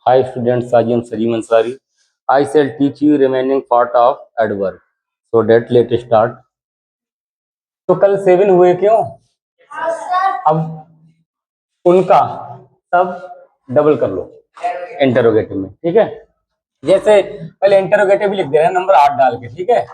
Hi students, I am Sajeem Ansari. I shall teach you remaining part of adverb. So that let's start. तो कल 7 हुए क्यों? अब उनका सब डबल कर लो इंटरोगेटिव में, ठीक है। जैसे पहले इंटरोगेटिव लिख दे रहे हैं नंबर 8 डाल के, ठीक है।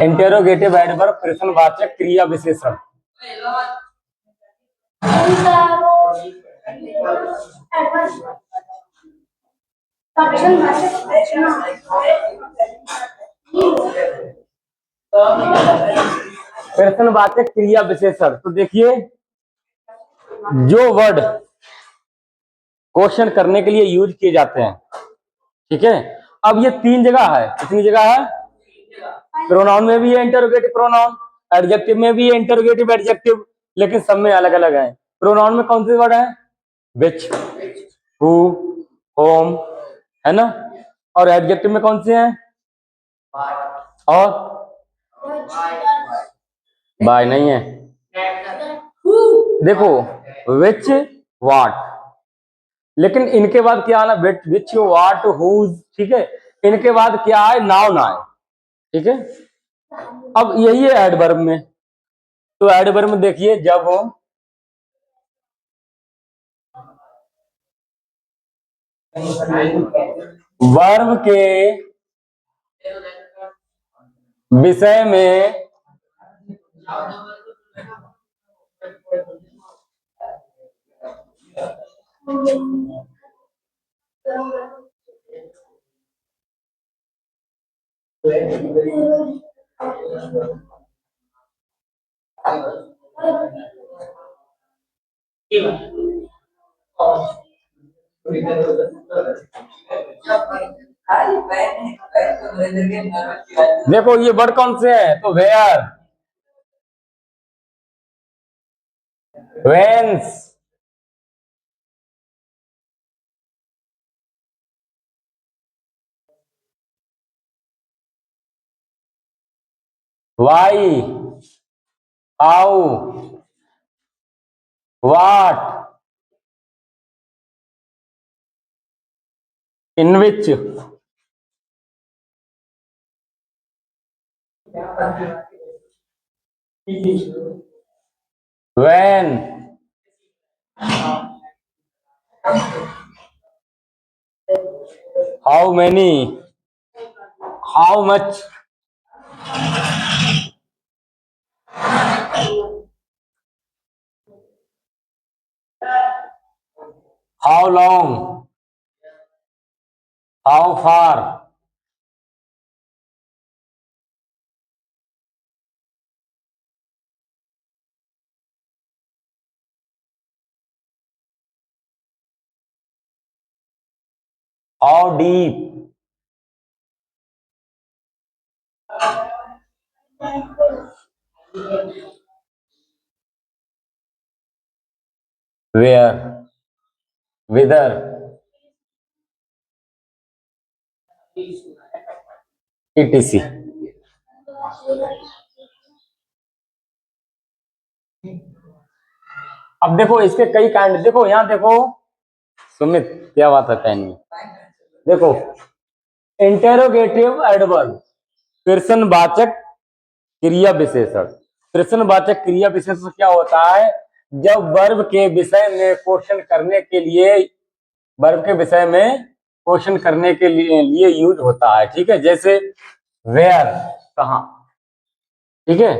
इंटेरोगेटिव एडवर्ब प्रश्नवाचक क्रिया विशेषण। प्रश्नवाचक क्रिया विशेषण। तो देखिए, जो वर्ड क्वेश्चन करने के लिए यूज किए जाते हैं, ठीक है। अब ये 3 जगह है। कितनी जगह है? प्रोनाउन में भी है इंटरोगेटिव प्रोनाउन, एडजेक्टिव में भी है इंटरोगेटिव एडजेक्टिव, लेकिन सब में अलग अलग है। प्रोनाउन में कौन से वर्ड है? विच, हु, होम, है ना। और एडजेक्टिव में कौन से हैं? और बाय नहीं है। देखो, विच, वाट, लेकिन इनके बाद क्या आना? विच, वाट, हुज, ठीक है। इनके बाद क्या आए? नाउन आए, ठीक है। अब यही है एडवर्ब में। तो एडवर्ब में देखिए, जब वर्ब के विषय में देखो ये वर्ड कौन से है? तो where, whence, why, how, what, in which, when, how many, how much, how long, how far, how deep, where, whither, etc. अब देखो इसके कई कांड। देखो यहाँ देखो सुमित, क्या बात है पेन में। देखो, इंटेरोगेटिव एडवर्ब प्रश्नवाचक क्रिया विशेषण। प्रश्नवाचक क्रिया विशेषण क्या होता है? जब वर्ब के विषय में क्वेश्चन करने के लिए, वर्ब के विषय में क्वेश्चन करने के लिए यूज होता है, ठीक है। जैसे वेयर, कहाँ, ठीक है।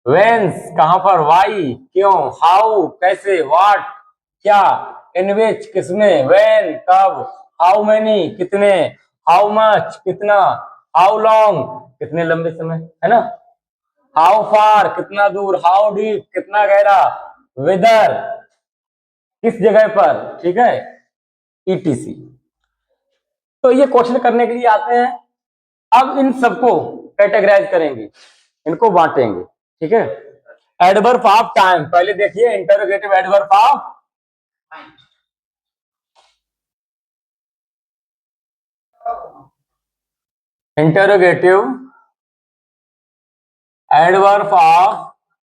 वेन्स, कहां पर। वाई, क्यों। हाउ, कैसे। वाट, क्या। इन विच, किसमें। वेन, कब। हाउ मेनी, कितने। हाउ मच, कितना। हाउ लॉन्ग, कितने लंबे समय, है ना। हाउ फार, कितना दूर। हाउ डीप, कितना गहरा। विदर, किस जगह पर, ठीक है, ईटीसी। तो ये क्वेश्चन करने के लिए आते हैं। अब इन सबको कैटेगराइज करेंगे, इनको बांटेंगे, ठीक है। एडवर्ब ऑफ टाइम, पहले देखिए इंटरोगेटिव एडवर्ब ऑफ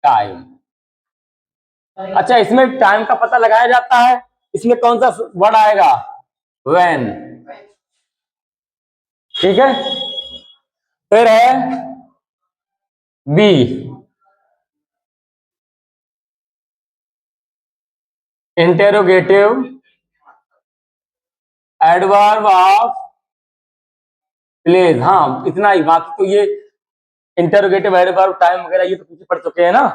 टाइम। अच्छा, इसमें टाइम का पता लगाया जाता है, इसमें कौन सा वर्ड आएगा, व्हेन, ठीक है। फिर है B, interrogative adverb of place. हाँ, इतना ही, बाकी तो ये इंटेरोगेटिव एडवर्ब टाइम वगैरह ये तो पीछे पढ़ चुके हैं ना,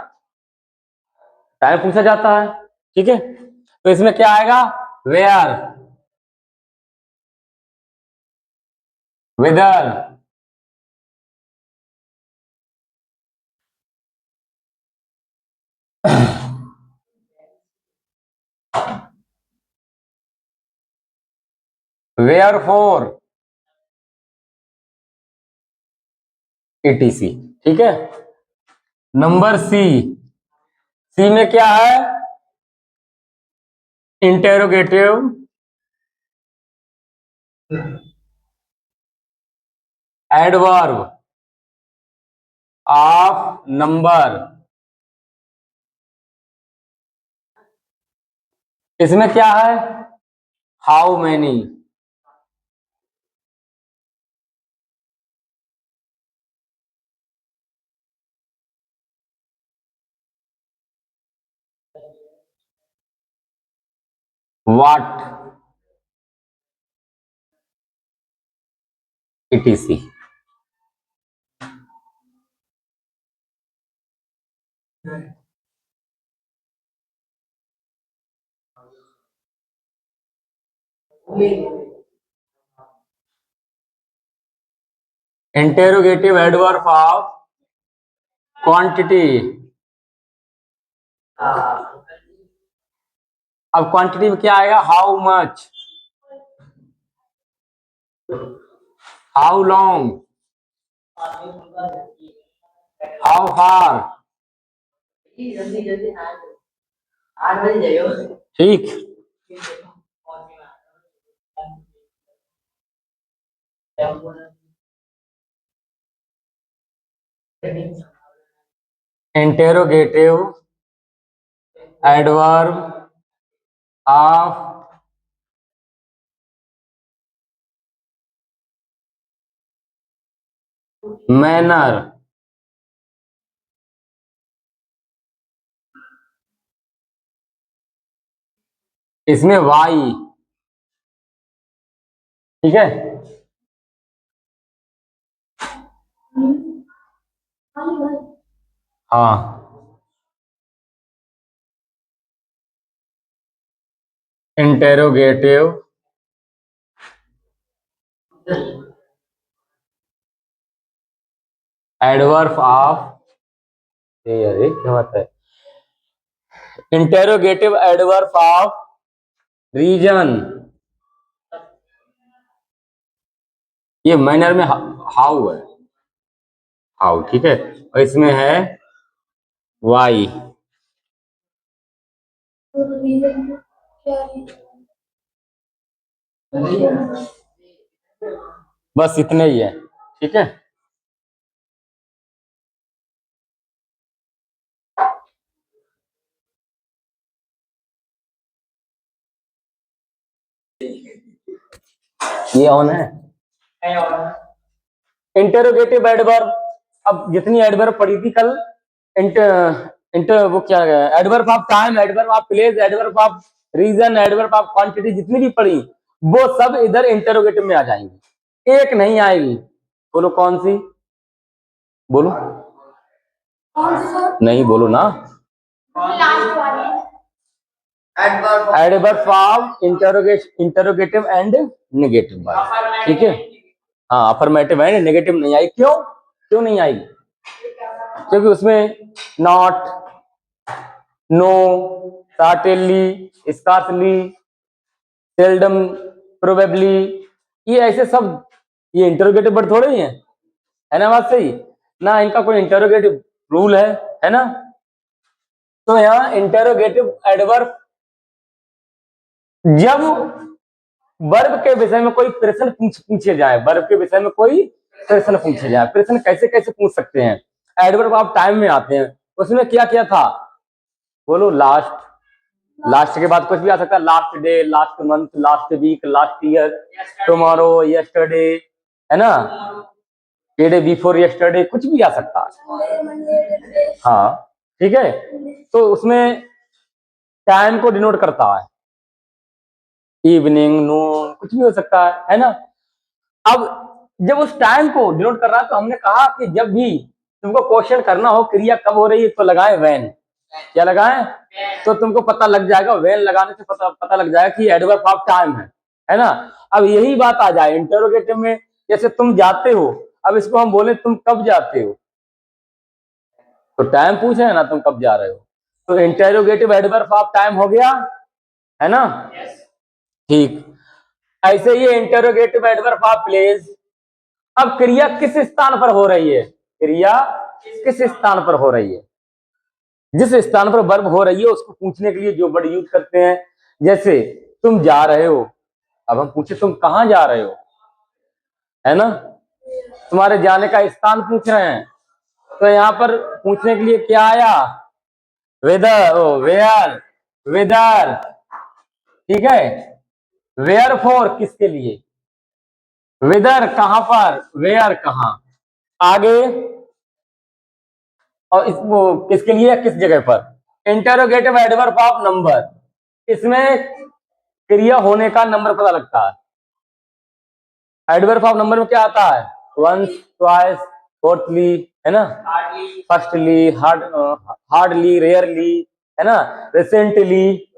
टाइम पूछा जाता है, ठीक है। तो इसमें क्या आएगा, where, whether, wherefore, ETC, ठीक है। नंबर सी, सी में क्या है, इंटेरोगेटिव एडवर्ब ऑफ नंबर। इसमें क्या है, how many, what, etc. Interrogative adverb of quantity. अब क्वांटिटी में क्या आएगा, how much, how long, how far, ठीक। Interrogative adverb of manner. इसमें वाई, ठीक है। हाँ, इंटेरोगेटिव एडवर्ब ऑफ, अरे क्या बात है, इंटेरोगेटिव एडवर्ब ऑफ रीजन। ये मैनर में हाउ है, हाउ, ठीक है। और इसमें है वाई। बस इतने ही है, ठीक है। ये ऑन है, इंटेरोगेटिव एडवर्ब। अब जितनी एडवर्ब पढ़ी थी कल, इंटर इंटर वो क्या है, adverb of time, adverb of place, adverb of reason, adverb of quantity, जितनी भी पढ़ी वो सब इधर इंटेरोगेटिव में आ जाएंगी, एक नहीं आएगी। बोलो कौन सी, बोलो, नहीं बोलो ना, adverb of interrogative and negative, ठीक है। हाँ, अफर्मेटिव एंड नेगेटिव नहीं आई, क्यों, क्यों नहीं आएगी, क्योंकि उसमें not, no, certainly, scarcely, seldom, probably, ये ऐसे सब, ये इंटरोगेटिव वर्ड थोड़े ही है ना, बात सही ना, इनका कोई इंटरोगेटिव रूल है ना। तो यहाँ इंटरोगेटिव एडवर्ब जब वर्ब के विषय में कोई प्रश्न पूछे जाए, वर्ब के विषय में कोई प्रश्न पूछे जाए, प्रश्न कैसे कैसे पूछ सकते हैं, एडवर्ब ऑफ टाइम में आते हैं। उसमें क्या क्या था, बोलो, लास्ट, लास्ट के बाद कुछ भी आ सकता है, last day, last month, last week, last year, tomorrow, yesterday, है ना, डे बिफोर यस्टरडे, कुछ भी आ सकता है। हाँ ठीक है, तो उसमें टाइम को डिनोट करता है, इवनिंग, नून, कुछ भी हो सकता है ना। अब जब उस टाइम को डिनोट कर रहा है तो हमने कहा कि जब भी तुमको क्वेश्चन करना हो क्रिया कब हो रही है तो लगाए व्हेन, क्या लगाएं, तो तुमको पता लग जाएगा, व्हेन लगाने से पता लग जाएगा कि एडवर्ब ऑफ टाइम है ना। अब यही बात आ जाए इंटरोगेटिव में, जैसे तुम जाते हो, अब इसको हम बोले तुम कब जाते हो, तो टाइम पूछ रहे हैं ना, तुम कब जा रहे हो, तो इंटरोगेटिव एडवर्ब ऑफ टाइम हो गया, है ना। ठीक, ऐसे ही इंटरोगेटिव एडवर्ब ऑफ प्लेस। अब क्रिया किस स्थान पर हो रही है, क्रिया किस स्थान पर हो रही है, जिस स्थान पर वर्ब हो रही है उसको पूछने के लिए जो वर्ड यूज करते हैं, जैसे तुम जा रहे हो, अब हम पूछे तुम कहां जा रहे हो, है ना, तुम्हारे जाने का स्थान पूछ रहे हैं, तो यहां पर पूछने के लिए क्या आया, वेदर, ओ वेयर, वेदर, ठीक है, वेयर फॉर किसके लिए, वेदर कहां पर, वेयर कहां, आगे, और इसको किसके लिए, किस जगह पर। इंटरोगेटिव एडवर्ब ऑफ नंबर, इसमें क्रिया होने का नंबर पता लगता है। एडवर्ब ऑफ नंबर में क्या आता है, वंस, ट्वाइस, फोर्थली, है ना, फर्स्टली, हार्डली, रेयरली, है ना, रिसेंटली,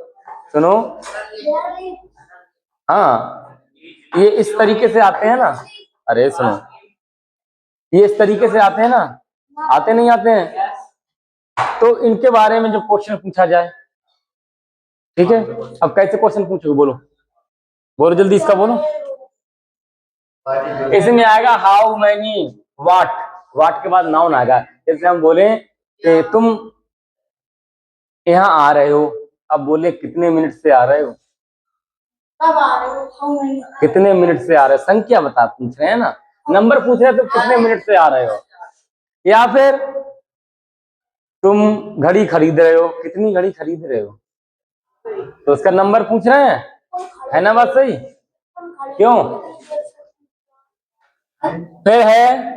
सुनो, हाँ, ये इस तरीके से आते हैं ना, अरे सुनो, ये इस तरीके से आते हैं ना, आते नहीं आते हैं, तो इनके बारे में जो क्वेश्चन पूछा जाए, ठीक है। अब कैसे क्वेश्चन पूछोगे, बोलो बोलो जल्दी, इसका बोलो। इसमें आएगा हाउ मैनी, वाट, वाट के बाद नाउन आएगा, जैसे हम बोले कि तुम यहाँ आ रहे हो, अब बोले कितने मिनट से आ रहे हो, कब आ रहे हो, कितने मिनट से आ रहे हो, संख्या बता पूछ रहे हैं ना, नंबर पूछ रहे हैं तो कितने मिनट से आ रहे हो, या फिर तुम घड़ी खरीद रहे हो, कितनी घड़ी खरीद रहे हो, तो उसका नंबर पूछ रहे हैं, है ना, बात सही, क्यों। फिर है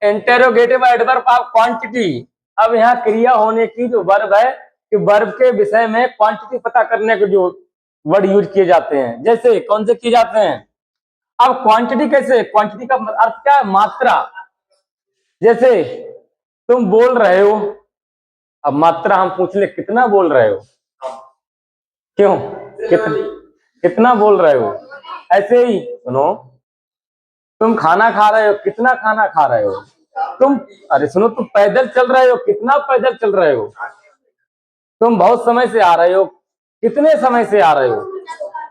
इंटेरोगेटिव एडवर्ब ऑफ क्वांटिटी। अब यहाँ क्रिया होने की जो वर्ब है कि वर्ब के विषय में क्वांटिटी पता करने के जो वर्ड यूज किए जाते हैं, जैसे कौन से किए जाते हैं। अब क्वांटिटी कैसे, क्वांटिटी का अर्थ क्या है, मात्रा, जैसे तुम बोल रहे हो, अब मात्रा हम पूछ ले कितना बोल रहे हो, क्यों, कितना, कितना बोल रहे हो, ऐसे ही सुनो, तुम खाना खा रहे हो, कितना खाना खा रहे हो, तुम, अरे सुनो, तुम पैदल चल रहे हो, कितना पैदल चल रहे हो, तुम बहुत समय से आ रहे हो, कितने समय से आ रहे हो,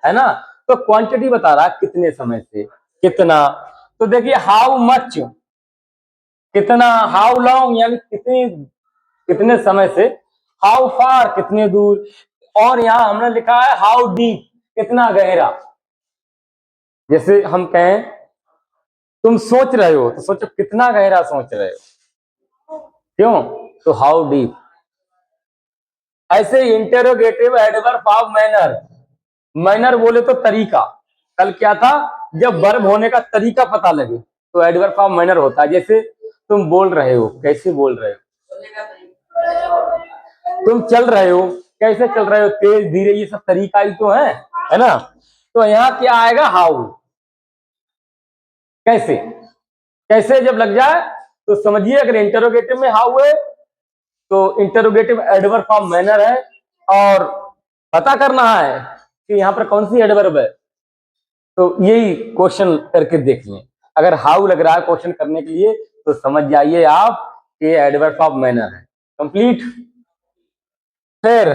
है ना। तो क्वांटिटी बता रहा है कितने समय से, कितना, तो देखिए हाउ मच, कितना, हाउ लॉन्ग यानी कितनी, कितने समय से, हाउ फार कितने दूर, और यहां हमने लिखा है हाउ डीप, कितना गहरा, जैसे हम कहें तुम सोच रहे हो, तो सोचो कितना गहरा सोच रहे हो, क्यों, तो हाउ डीप। ऐसे interrogative adverb of manner, manner बोले तो तरीका, कल क्या था, जब वर्ब होने का तरीका पता लगे तो एडवर्ब ऑफ मैनर होता है, जैसे तुम बोल रहे हो, कैसे बोल रहे हो, तुम चल रहे हो, कैसे चल रहे हो, तेज धीरे, ये सब तरीका ही तो है ना। तो यहाँ क्या आएगा, हाउ, कैसे, कैसे जब लग जाए तो समझिए, अगर इंटरोगेटिव में हाउ है तो इंटरोगेटिव एडवर्ब ऑफ मैनर है, और पता करना है कि यहाँ पर कौन सी एडवर्ब है, तो यही क्वेश्चन करके देख लें। अगर हाउ लग रहा है क्वेश्चन करने के लिए तो समझ जाइए आप कि एडवर्ब ऑफ मैनर है, कंप्लीट। फिर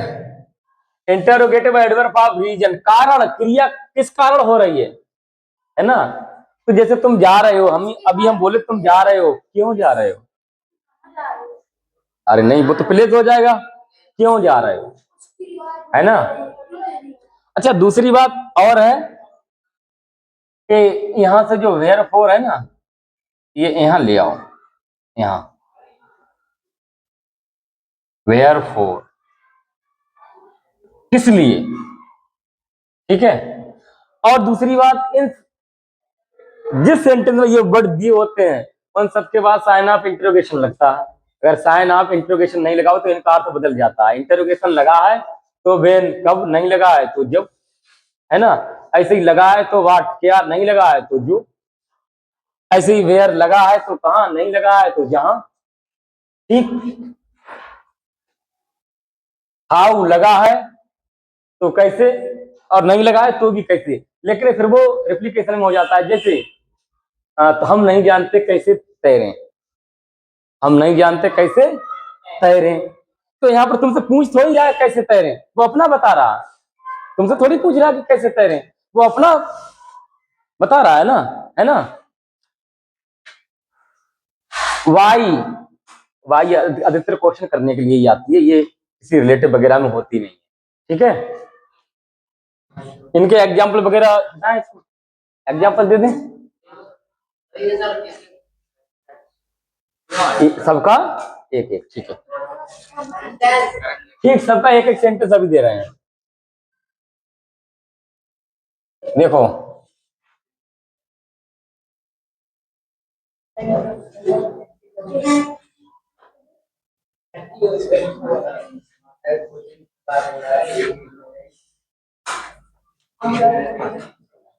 इंटरोगेटिव एडवर्ब ऑफ रीजन, कारण, क्रिया किस कारण हो रही है ना। तो जैसे तुम जा रहे हो, हम अभी हम बोले तुम जा रहे हो, क्यों जा रहे हो? अरे नहीं, वो तो प्लेस हो जाएगा, क्यों जा रहे हो, है ना। अच्छा, दूसरी बात और है कि यहां से जो वेयर फोर है ना, ये यहां ले आओ, यहां वेयर फोर किस लिए, ठीक है। और दूसरी बात, इन जिस सेंटेंस में ये वर्ड दिए होते हैं उन सबके बाद साइन ऑफ इंटरोगेशन लगता है। अगर साइन ऑफ इंटरोगेशन नहीं लगाओ तो इनका अर्थ बदल जाता है। इंटरोगेशन लगा है तो वेन, कब, नहीं लगा है तो जब, है ना। ऐसे ही लगा है तो वाट, क्या, नहीं लगा है तो जो। ऐसे ही वेयर लगा है तो कहां, नहीं लगा है तो जहां, ठीक। हाउ लगा है तो कैसे, और नहीं लगा है तो भी कैसे, लेकिन फिर वो रिप्लीकेशन में हो जाता है। जैसे तो हम नहीं जानते कैसे तैरें, हम नहीं जानते कैसे तैरें। तो यहाँ पर तुमसे पूछ थोड़ी रहा है कैसे तैरें, वो अपना बता रहा है। तुमसे थोड़ी पूछ रहा है कि कैसे तैरें, वो अपना बता रहा है ना, है ना। वाई, वाई अधिकतर क्वेश्चन करने के लिए ही आती है, ये किसी रिलेटिव वगैरह में होती नहीं, ठीक है। इनके एग्जाम्पल वगैरह बताएं, एग्जाम्पल दे दें सबका, एक एक, ठीक है, ठीक, सबका एक एक सेंटेंस अभी दे रहे हैं, देखो।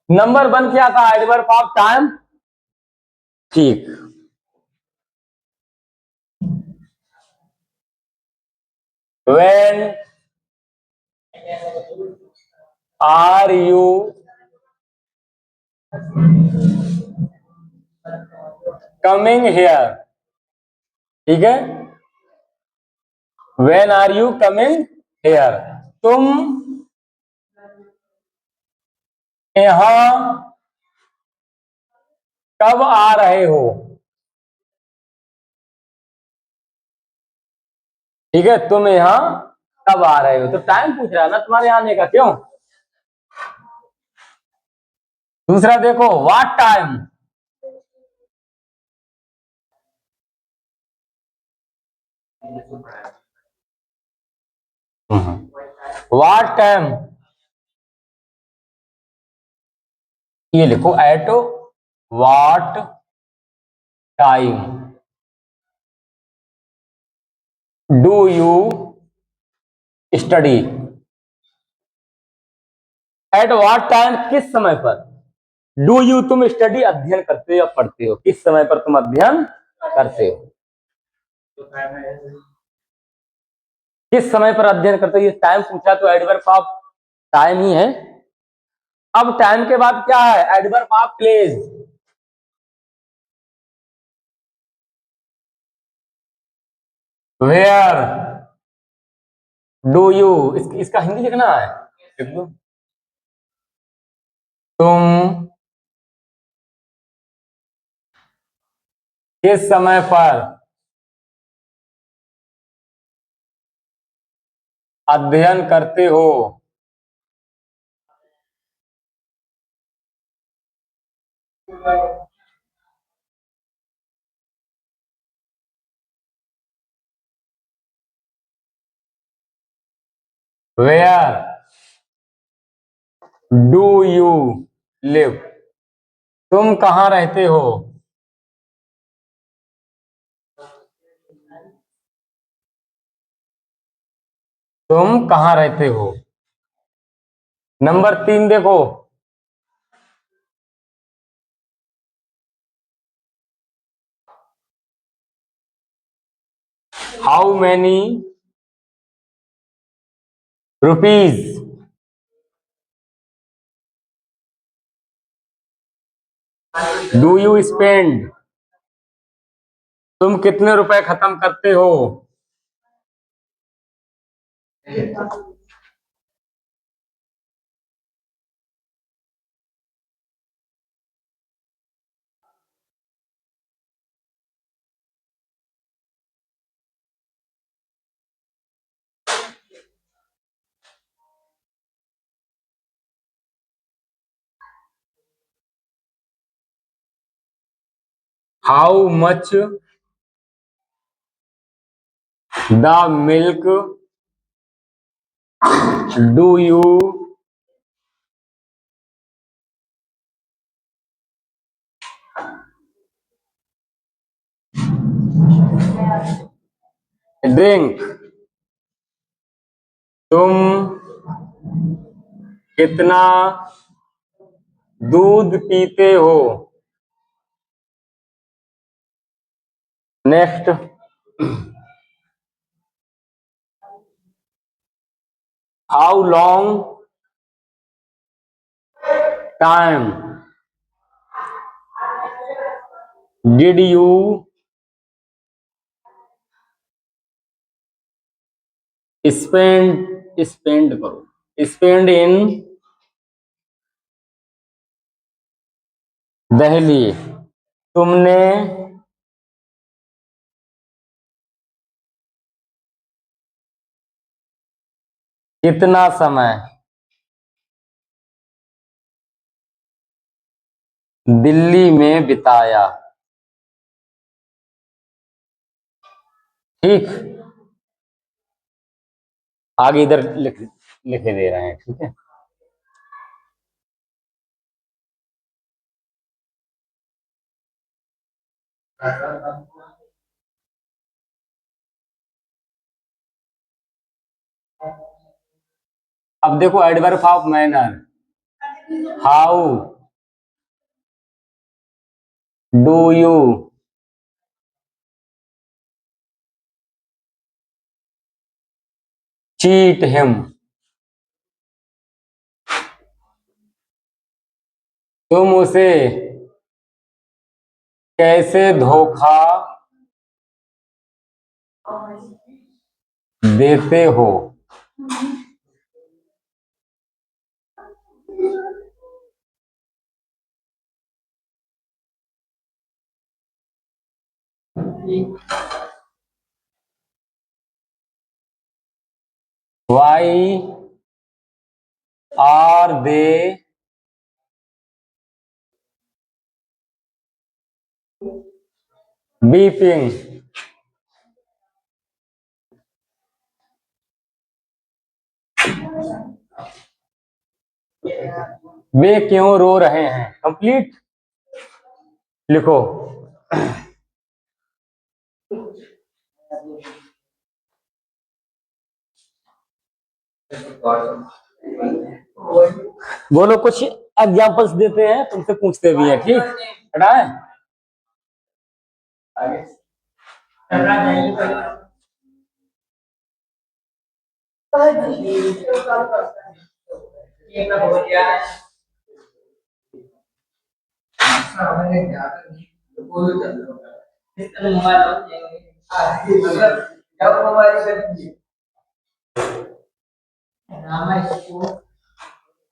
नंबर 1 क्या था, एडवर्ब ऑफ टाइम, ठीक। When are you coming here, ठीक है। When are you coming here, तुम यहाँ कब आ रहे हो, ठीक है। तुम यहाँ कब आ रहे हो, तो टाइम पूछ रहा है ना तुम्हारे आने का, क्यों। दूसरा देखो, व्हाट टाइम, व्हाट टाइम, ये लिखो at what time do you study, at what time किस समय पर, डू यू तुम स्टडी अध्ययन करते हो या पढ़ते हो, किस समय पर तुम अध्ययन करते हो, किस समय पर अध्ययन करते हो। ये टाइम पूछा तो एडवर्ब ऑफ टाइम ही है। अब टाइम के बाद क्या है, adverb of place, where do you, इसका हिंदी लिखना है, लिख दो। तुम किस समय पर अध्ययन करते हो, वेयर डू यू लिव, तुम कहां रहते हो, तुम कहां रहते हो। नंबर 3 देखो, how many rupees do you spend, तुम कितने रुपए खत्म करते हो, how much the milk do you drink, तुम कितना दूध पीते हो। Next, how long time did you spend करो स्पेंड इन दिल्ली, तुमने कितना समय दिल्ली में बिताया। ठीक, आगे इधर लिखे दे रहे हैं। ठीक है, अब देखो adverb of manner, how do you cheat him, तुम उसे कैसे धोखा देते हो। वाई आर दे बीपिंग, वे क्यों रो रहे हैं। कंप्लीट लिखो। बोलो, कुछ एग्जाम्पल्स देते हैं, तुमसे पूछते भी हैं। ठीक, हटाए।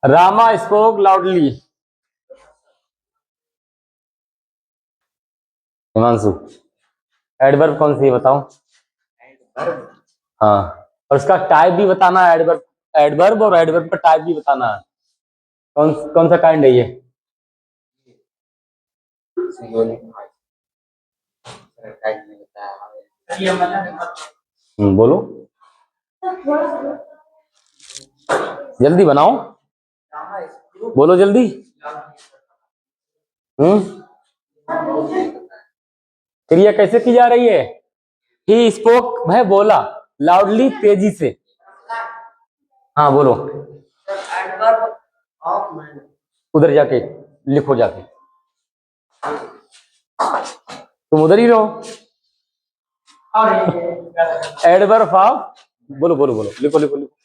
Rama spoke loudly. Himanshu, adverb कौन सी है बताओ। हाँ, और उसका टाइप भी बताना है। एडवर्ब, एडवर्ब और एडवर्ब का टाइप भी बताना है। कौन कौन सा काइंड है ये। बोलो, जल्दी बनाओ, बोलो जल्दी। क्रिया कैसे की जा रही है। ही स्पोक है, बोला लाउडली, तेजी से। हाँ बोलो, उधर जाके लिखो, जाके तुम उधर ही रहो। एडवर्ब ऑफ, बोलो बोलो बोलो, लिखो लिखो लिखो।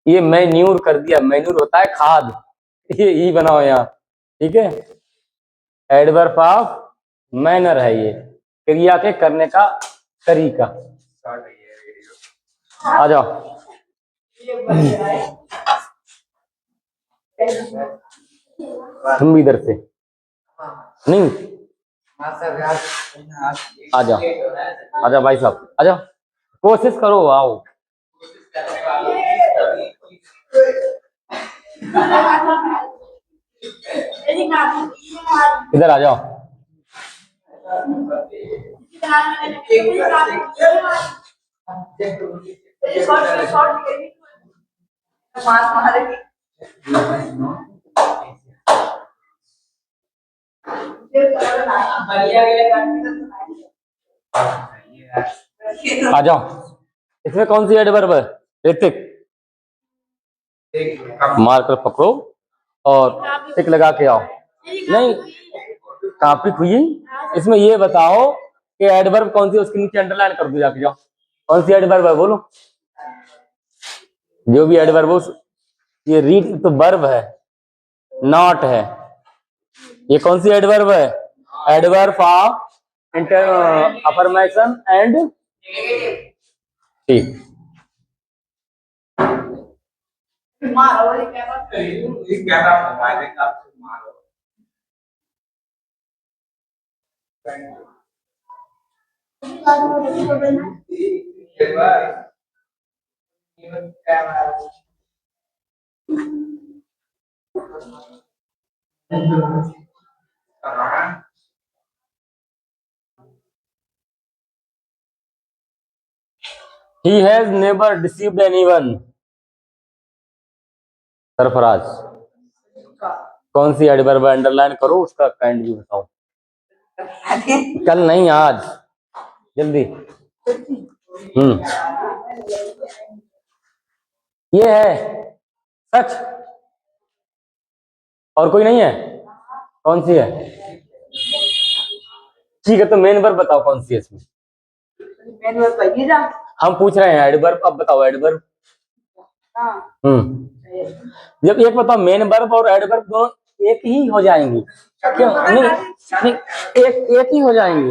ये मैन्यूर कर दिया, मैन्यूर होता है खाद, ये ई बनाओ यहाँ। ठीक है, एडवर्ब ऑफ मैनर है ये, क्रिया के करने का तरीका। आ जाओ, तुम भी इधर से नहीं, आ जाओ, आ जाओ भाई साहब, आ जाओ, कोशिश करो, आओ। इधर आ जाओ। आ जाओ। इसमें कौन सी एडवर्ब है? ऋतिक, मार कर पकड़ो और टिक लगा के आओ। नहीं, कॉपी खुई। इसमें ये बताओ कि एडवर्ब कौन सी, उसके नीचे अंडरलाइन कर दो जाके, जाओ। कौन सी एडवर्ब है बोलो, जो भी एडवर्ब हो। ये रीड तो वर्ब है, नॉट है। ये कौन सी एडवर्ब है? एडवर्ब ऑफ अफर्मेशन एंड, ठीक। He has never deceived anyone. Sarfaraz, कौन सी एडवर्ब अंडरलाइन करो, उसका काइंड भी बताओ। कल नहीं, आज, जल्दी। ये है सच, और कोई नहीं है? कौन सी है? ठीक है, तो मेन वर्ब बताओ कौन सी है इसमें। मेन वर्ब हम पूछ रहे हैं, एडवर्ब अब बताओ, एडवर्ब। जब एक बताओ, मेन वर्ब और एडवर्ब दोनों एक ही हो जाएंगी। क्यों नहीं? नहीं, एक ही हो जाएंगी।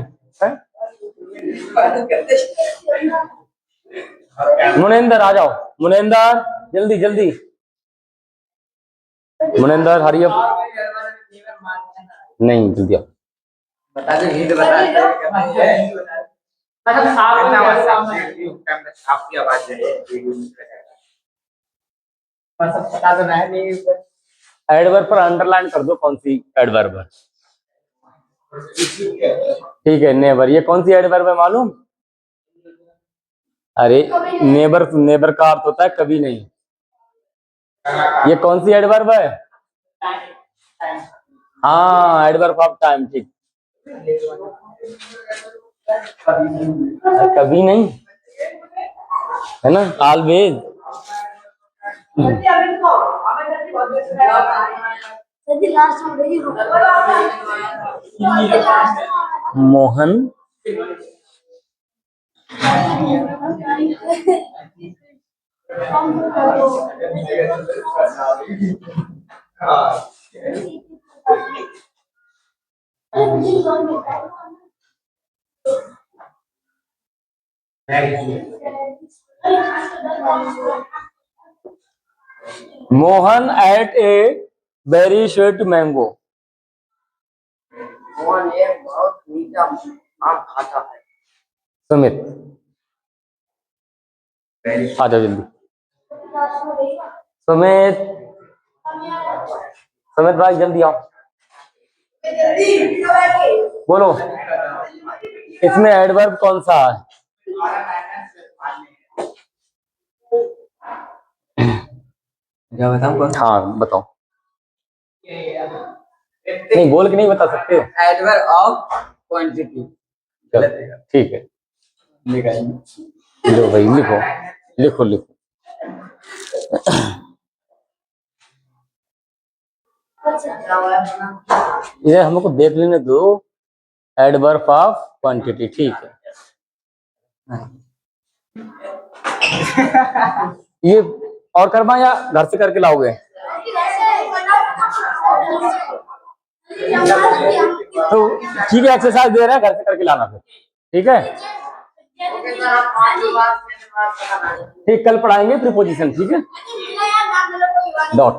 मुनेंदर आ जाओ, मुनेंदर जल्दी जल्दी, मुनेंदर हरी अप। नहीं जल्दी आओ। बता दे, हिंट बता दे। आपकी आवाज है, बता दो ना। एडवर्ब पर अंडरलाइन कर दो, कौन सी एडवर्ब है। ठीक है, नेवर। ये कौन सी एडवर्ब है मालूम? अरे नेबर, नेबर का अर्थ होता है कभी नहीं। ये कौन सी एडवर्ब है? हाँ, एडवर्ब ऑफ टाइम, ठीक। कभी नहीं है ना, always. Mohan Mohan ate a very sweet mango. Mohan एक बहुत मीठा आम खाता है। सुमित आ जाओ जल्दी। सुमित, सुमित भाई जल्दी आओ। बोलो, इसमें एडवर्ब कौन सा है? क्या बताऊं कौन? हाँ बताओ। नहीं, बोल के नहीं बता सकते। Adverb of quantity. ठीक है, लो भाई, लिखो लिखो लिखो। ये हमको देख लेने दो, एडवर्ब ऑफ क्वांटिटी, ठीक है। ये और करवा या घर से करके लाओगे? तो ठीक है, एक्सरसाइज दे रहे हैं, घर से करके लाना फिर, ठीक है। ठीक, कल पढ़ाएंगे प्रीपोजिशन, ठीक है। डॉट